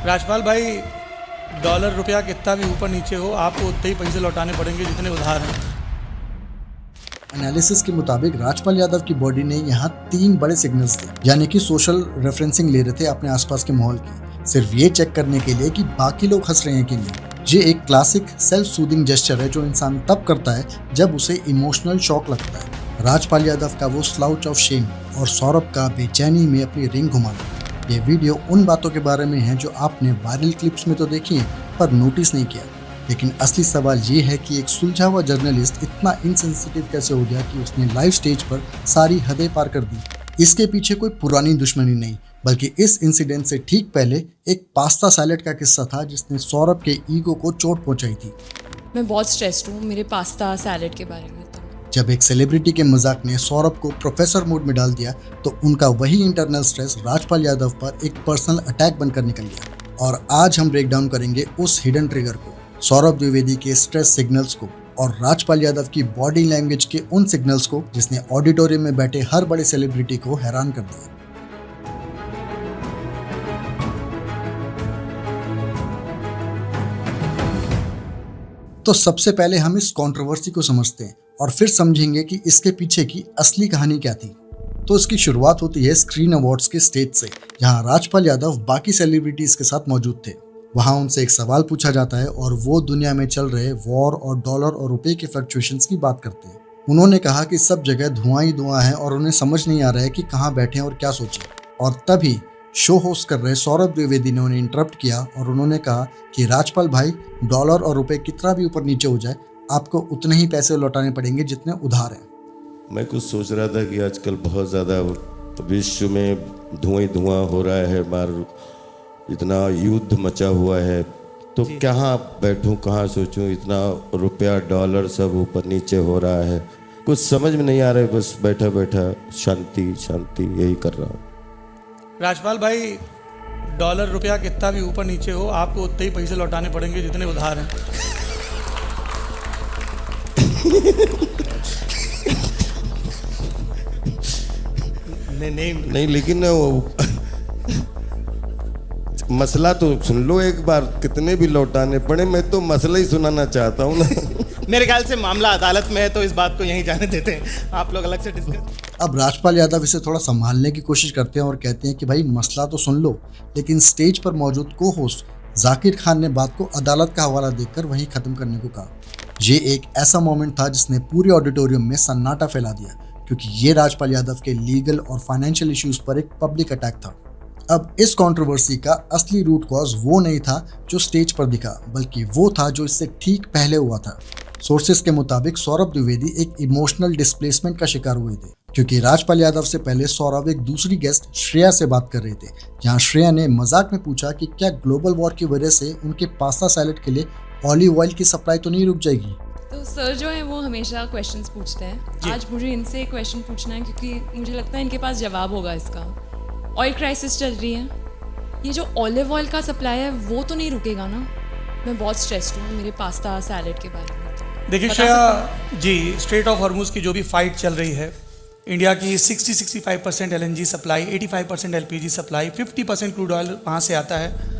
राजपाल भाई, डॉलर रुपया कितना भी ऊपर नीचे हो, आपको उतने ही पैसे लौटाने पड़ेंगे जितने उधार हैं। एनालिसिस के मुताबिक राजपाल यादव की बॉडी ने यहाँ 3 बड़े सिग्नल्स थे, यानी कि सोशल रेफरेंसिंग ले रहे थे अपने आसपास के माहौल की, सिर्फ ये चेक करने के लिए कि बाकी लोग हंस रहे हैं कि नहीं। ये एक क्लासिक सेल्फ सूदिंग जेस्चर है जो इंसान तब करता है जब उसे इमोशनल शॉक लगता है। राजपाल यादव का वो स्लाउच ऑफ शेम और सौरभ का बेचैनी में अपनी रिंग घुमाना। ये वीडियो उन बातों के बारे में है जो आपने वायरल क्लिप्स में तो देखी है पर नोटिस नहीं किया। लेकिन असली सवाल ये है कि एक सुलझा हुआ जर्नलिस्ट इतना इनसेंसिटिव कैसे हो गया कि उसने लाइव स्टेज पर सारी हदें पार कर दी। इसके पीछे कोई पुरानी दुश्मनी नहीं, बल्कि इस इंसिडेंट से ठीक पहले एक पास्ता सैलेड का किस्सा था जिसने सौरभ के ईगो को चोट पहुंचाई थी। मैं बहुत स्ट्रेस्ड हूँ मेरे पास्ता सैलेड के बारे में। जब एक सेलिब्रिटी के मजाक ने सौरभ को प्रोफेसर मोड में डाल दिया तो उनका वही इंटरनल स्ट्रेस राजपाल यादव पर एक पर्सनल अटैक बनकर निकल गया। और आज हम ब्रेक डाउन करेंगे उस हिडन ट्रिगर को, सौरभ द्विवेदी के स्ट्रेस सिग्नल्स को और राजपाल यादव की बॉडी लैंग्वेज के उन सिग्नल्स को जिसने ऑडिटोरियम में बैठे हर बड़े सेलिब्रिटी को हैरान कर दिया। तो सबसे पहले हम इस कंट्रोवर्सी को समझते हैं और फिर समझेंगे कि इसके पीछे की असली कहानी क्या थी। तो इसकी शुरुआत होती है स्क्रीन अवार्ड्स के स्टेज से, जहां राजपाल यादव बाकी सेलिब्रिटीज के साथ मौजूद थे। वहां उनसे एक सवाल पूछा जाता है और वो दुनिया में चल रहे वॉर और डॉलर और रुपए के फ्लक्चुएशंस की बात करते हैं। उन्होंने कहा कि सब जगह धुआं ही धुआं है और उन्हें समझ नहीं आ रहा है कि कहाँ बैठे और क्या सोचें। और तभी शो होस्ट कर रहे सौरभ द्विवेदी ने उन्हें इंटरप्ट किया और उन्होंने कहा कि राजपाल भाई, डॉलर और रुपए कितना भी ऊपर नीचे हो जाए, आपको उतने ही पैसे लौटाने पड़ेंगे जितने उधार हैं। मैं कुछ सोच रहा था कि आजकल बहुत ज़्यादा विश्व में धुआं ही धुआं हो रहा है, इतना युद्ध मचा हुआ है, तो कहाँ बैठूं, कहाँ सोचूं, इतना रुपया डॉलर सब ऊपर नीचे हो रहा है, कुछ समझ में नहीं आ रहा है। बस बैठा बैठा शांति शांति यही कर रहा हूँ। राजपाल भाई, डॉलर रुपया कितना भी ऊपर नीचे हो, आपको उतने ही पैसे लौटाने पड़ेंगे जितने उधार हैं। नहीं, लेकिन मसला तो सुन लो एक बार, कितने भी लौटाने पड़े, मैं तो मसला ही सुनाना चाहता हूँ ना। मेरे ख्याल से मामला अदालत में है तो इस बात को यहीं जाने देते हैं, आप लोग अलग से डिस्कस। अब राजपाल यादव इसे थोड़ा संभालने की कोशिश करते हैं और कहते हैं कि भाई मसला तो सुन लो, लेकिन स्टेज पर मौजूद को होस्ट जाकिर खान ने बात को अदालत का हवाला देकर वहीं खत्म करने को कहा। ये एक ऐसा मोमेंट था जिसने पूरे ऑडिटोरियम में सन्नाटा फैला दिया, क्योंकि ये राजपाल यादव के लीगल और फाइनेंशियल इश्यूज पर एक पब्लिक अटैक था। अब इस कंट्रोवर्सी का असली रूट कॉज वो नहीं था जो स्टेज पर दिखा, बल्कि वो था जो इससे ठीक पहले हुआ था। सोर्सेस के मुताबिक सौरभ द्विवेदी एक इमोशनल डिस्प्लेसमेंट का शिकार हुए थे, क्योंकि राजपाल यादव से पहले सौरभ एक दूसरी गेस्ट श्रेया से बात कर रहे थे, जहां श्रेया ने मजाक में पूछा कि क्या ग्लोबल वॉर की वजह से उनके पास्ता सैलेड के लिए ऑलिव ऑयल की सप्लाई तो नहीं रुक जाएगी। तो सर जो है वो हमेशा क्वेश्चंस पूछते हैं। आज मुझे इनसे क्वेश्चन पूछना है क्योंकि मुझे लगता है इनके पास जवाब होगा इसका। ऑयल क्राइसिस चल रही है, ये जो ऑलिव ऑयल का सप्लाई है वो तो नहीं रुकेगा ना। मैं बहुत स्ट्रेस्ड हूँ मेरे पास्ता सैलेड के बारे में। देखिए श्रेया जी, स्ट्रेट ऑफ हॉर्मुज की जो भी फाइट चल रही है, इंडिया की 60-65% LNG supply, 85% LPG supply, 50% crude oil वहाँ से आता है।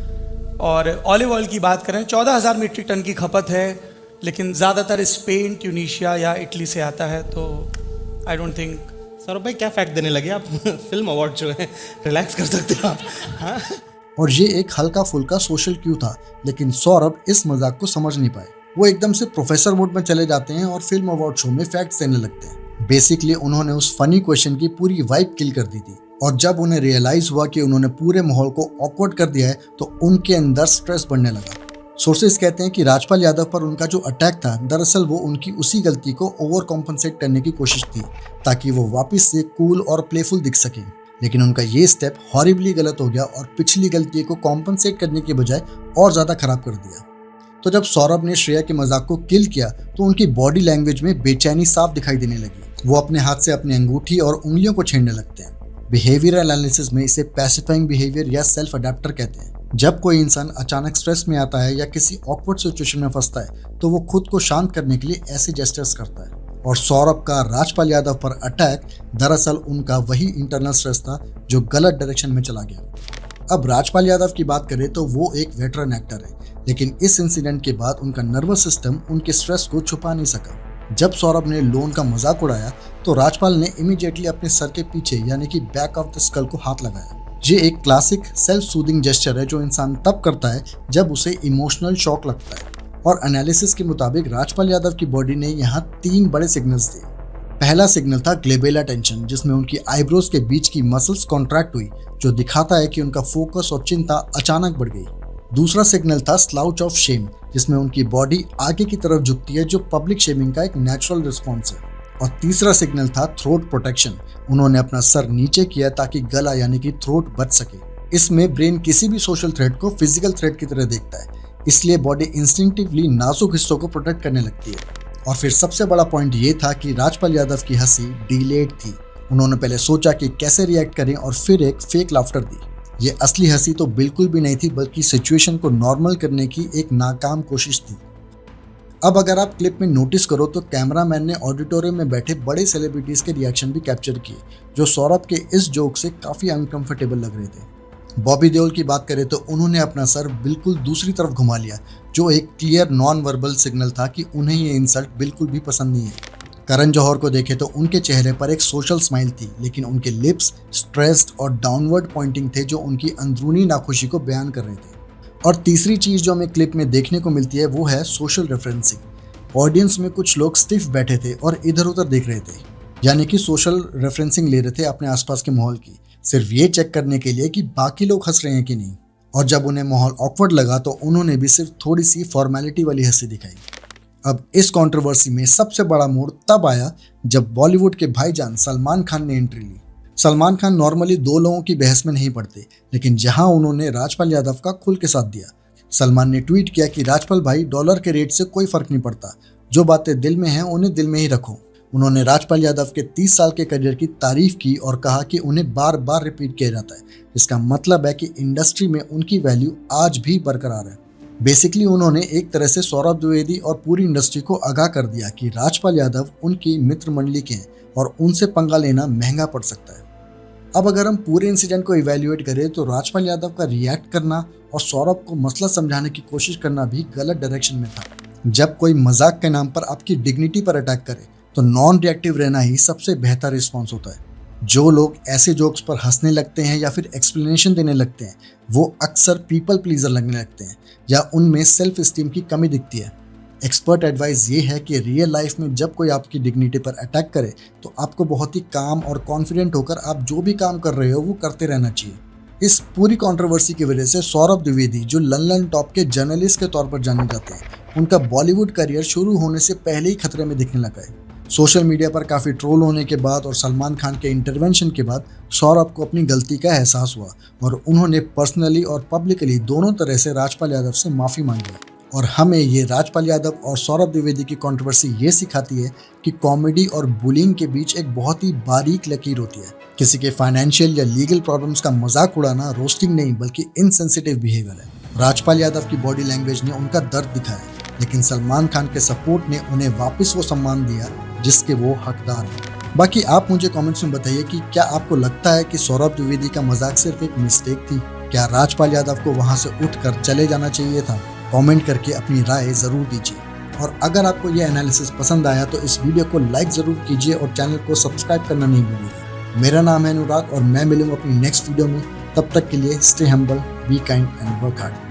और ऑलिव ऑयल की बात करें 14,000 मीट्रिक टन की खपत है, लेकिन ज़्यादातर स्पेन, ट्यूनीशिया या इटली से आता है। तो आई डोंट थिंक। सौरभ भाई क्या फैक्ट देने लगे आप? फिल्म अवार्ड जो है, रिलैक्स कर सकते हो आप। हाँ? और ये एक हल्का फुल्का सोशल क्यू था, लेकिन सौरभ इस मजाक को समझ नहीं पाए। वो एकदम से प्रोफेसर मोड में चले जाते हैं और फिल्म अवार्ड शो में फैक्ट्स देने लगते हैं। बेसिकली उन्होंने उस फनी क्वेश्चन की पूरी वाइब किल कर दी थी। और जब उन्हें रियलाइज हुआ कि उन्होंने पूरे माहौल को ऑकवर्ड कर दिया है तो उनके अंदर स्ट्रेस बढ़ने लगा। सोर्सेस कहते हैं कि राजपाल यादव पर उनका जो अटैक था, दरअसल वो उनकी उसी गलती को ओवर कॉम्पनसेट करने की कोशिश थी, ताकि वो वापस से कूल और प्लेफुल दिख सके। लेकिन उनका ये स्टेप हॉरिबली गलत हो गया और पिछली गलती को कॉम्पनसेट करने के बजाय और ज़्यादा खराब कर दिया। तो जब सौरभ ने श्रेया के मजाक को किल किया तो उनकी बॉडी लैंग्वेज में बेचैनी साफ दिखाई देने लगी। वो अपने हाथ से अपनी अंगूठी और उंगलियों को छेड़ने लगते हैं। बिहेवियरल एनालिसिस में इसे पैसिफाइंग बिहेवियर या सेल्फ अडेप्टर कहते हैं। जब कोई इंसान अचानक स्ट्रेस में आता है या किसी ऑकवर्ड सिचुएशन में फंसता है तो वो खुद को शांत करने के लिए ऐसे जेस्चर्स करता है। और सौरभ का राजपाल यादव पर अटैक दरअसल उनका वही इंटरनल स्ट्रेस था जो गलत डायरेक्शन में चला गया। अब राजपाल यादव की बात करें तो वो एक वेटरन एक्टर है, लेकिन इस इंसिडेंट के बाद उनका नर्वस सिस्टम उनके स्ट्रेस को छुपा नहीं सका। जब सौरभ ने लोन का मजाक उड़ाया तो राजपाल ने इमीडिएटली अपने सर के पीछे यानी कि बैक ऑफ द स्कल को हाथ लगाया। ये एक क्लासिक सेल्फ सूदिंग जेस्चर है जो इंसान तब करता है जब उसे इमोशनल शॉक लगता है। और एनालिसिस के मुताबिक राजपाल यादव की बॉडी ने यहाँ 3 बड़े सिग्नल्स दिए। पहला सिग्नल था ग्लेबेला टेंशन, जिसमें उनकी आईब्रोज के बीच की मसल्स कॉन्ट्रैक्ट हुई, जो दिखाता है कि उनका फोकस और चिंता अचानक बढ़ गई। दूसरा सिग्नल था स्लाउच ऑफ शेम, जिसमें उनकी बॉडी आगे की तरफ झुकती है, जो पब्लिक शेमिंग का एक नेचुरल रिस्पॉन्स है। और तीसरा सिग्नल था थ्रोट प्रोटेक्शन। उन्होंने अपना सर नीचे किया ताकि गला यानी कि थ्रोट बच सके। इसमें ब्रेन किसी भी सोशल थ्रेट को फिजिकल थ्रेट की तरह देखता है, इसलिए बॉडी इंस्टिंक्टिवली नाजुक हिस्सों को प्रोटेक्ट करने लगती है। और फिर सबसे बड़ा पॉइंट ये था कि राजपाल यादव की हंसी डिलेड थी। उन्होंने पहले सोचा कि कैसे रिएक्ट करें और फिर एक फेक लाफ्टर दी। ये असली हंसी तो बिल्कुल भी नहीं थी, बल्कि सिचुएशन को नॉर्मल करने की एक नाकाम कोशिश थी। अब अगर आप क्लिप में नोटिस करो तो कैमरामैन ने ऑडिटोरियम में बैठे बड़े सेलिब्रिटीज के रिएक्शन भी कैप्चर किए, जो सौरभ के इस जोक से काफी अनकंफर्टेबल लग रहे थे। बॉबी देओल की बात करें तो उन्होंने अपना सर बिल्कुल दूसरी तरफ घुमा लिया, जो एक क्लियर नॉन वर्बल सिग्नल था कि उन्हें ये इंसल्ट बिल्कुल भी पसंद नहीं है। करण जौहर को देखे तो उनके चेहरे पर एक सोशल स्माइल थी, लेकिन उनके लिप्स स्ट्रेस्ड और डाउनवर्ड पॉइंटिंग थे, जो उनकी अंदरूनी नाखुशी को बयान कर रहे थे। और तीसरी चीज जो हमें क्लिप में देखने को मिलती है वो है सोशल रेफरेंसिंग। ऑडियंस में कुछ लोग स्टिफ बैठे थे और इधर उधर देख रहे थे, यानी कि सोशल रेफरेंसिंग ले रहे थे अपने आसपास के माहौल की, सिर्फ ये चेक करने के लिए कि बाकी लोग हंस रहे हैं कि नहीं। और जब उन्हें माहौल ऑकवर्ड लगा तो उन्होंने भी सिर्फ थोड़ी सी फॉर्मेलिटी वाली हंसी दिखाई। अब इस कंट्रोवर्सी में सबसे बड़ा मोड़ तब आया जब बॉलीवुड के भाईजान सलमान खान ने एंट्री ली। सलमान खान नॉर्मली 2 लोगों की बहस में नहीं पड़ते, लेकिन जहां उन्होंने राजपाल यादव का खुल के साथ दिया। सलमान ने ट्वीट किया कि राजपाल भाई, डॉलर के रेट से कोई फर्क नहीं पड़ता, जो बातें दिल में हैं उन्हें दिल में ही रखो। उन्होंने राजपाल यादव के 30 साल के करियर की तारीफ की और कहा कि उन्हें बार बार रिपीट किया जाता है। इसका मतलब है कि इंडस्ट्री में उनकी वैल्यू आज भी बरकरार है। बेसिकली उन्होंने एक तरह से सौरभ द्विवेदी और पूरी इंडस्ट्री को आगाह कर दिया कि राजपाल यादव उनकी मित्र मंडली के हैं और उनसे पंगा लेना महंगा पड़ सकता है। अब अगर हम पूरे इंसिडेंट को इवैल्यूएट करें तो राजपाल यादव का रिएक्ट करना और सौरभ को मसला समझाने की कोशिश करना भी गलत डायरेक्शन में था। जब कोई मजाक के नाम पर आपकी डिग्निटी पर अटैक करे तो नॉन रिएक्टिव रहना ही सबसे बेहतर रिस्पॉन्स होता है। जो लोग ऐसे जोक्स पर हंसने लगते हैं या फिर एक्सप्लेनेशन देने लगते हैं, वो अक्सर पीपल प्लीजर लगने लगते हैं या उनमें सेल्फ एस्टीम की कमी दिखती है। एक्सपर्ट एडवाइस ये है कि रियल लाइफ में जब कोई आपकी डिग्निटी पर अटैक करे तो आपको बहुत ही काम और कॉन्फिडेंट होकर आप जो भी काम कर रहे हो वो करते रहना चाहिए। इस पूरी कंट्रोवर्सी की वजह से सौरभ द्विवेदी, जो लंदन टॉप के जर्नलिस्ट के तौर पर जाने जाते हैं, उनका बॉलीवुड करियर शुरू होने से पहले ही खतरे में दिखने लगा है। सोशल मीडिया पर काफ़ी ट्रोल होने के बाद और सलमान खान के इंटरवेंशन के बाद सौरभ को अपनी गलती का एहसास हुआ और उन्होंने पर्सनली और पब्लिकली दोनों तरह से राजपाल यादव से माफ़ी मांगी। और हमें ये राजपाल यादव और सौरभ द्विवेदी की कंट्रोवर्सी ये सिखाती है कि कॉमेडी और बुलिंग के बीच एक बहुत ही बारीक लकीर होती है। किसी के फाइनेंशियल या लीगल प्रॉब्लम्स का मजाक उड़ाना रोस्टिंग नहीं बल्कि इनसेंसिटिव बिहेवियर है। राजपाल यादव की बॉडी लैंग्वेज ने उनका दर्द दिखाया, लेकिन सलमान खान के सपोर्ट ने उन्हें वापस वो सम्मान दिया जिसके वो हकदार हैं। बाकी आप मुझे कमेंट्स में बताइए कि क्या आपको लगता है कि सौरभ द्विवेदी का मजाक सिर्फ एक मिस्टेक थी? क्या राजपाल यादव को वहां से उठकर चले जाना चाहिए था? कमेंट करके अपनी राय ज़रूर दीजिए। और अगर आपको यह एनालिसिस पसंद आया तो इस वीडियो को लाइक ज़रूर कीजिए और चैनल को सब्सक्राइब करना नहीं भूलिएगा। मेरा नाम है अनुराग और मैं मिलूंगा अपनी नेक्स्ट वीडियो में। तब तक के लिए stay humble, be kind and work hard.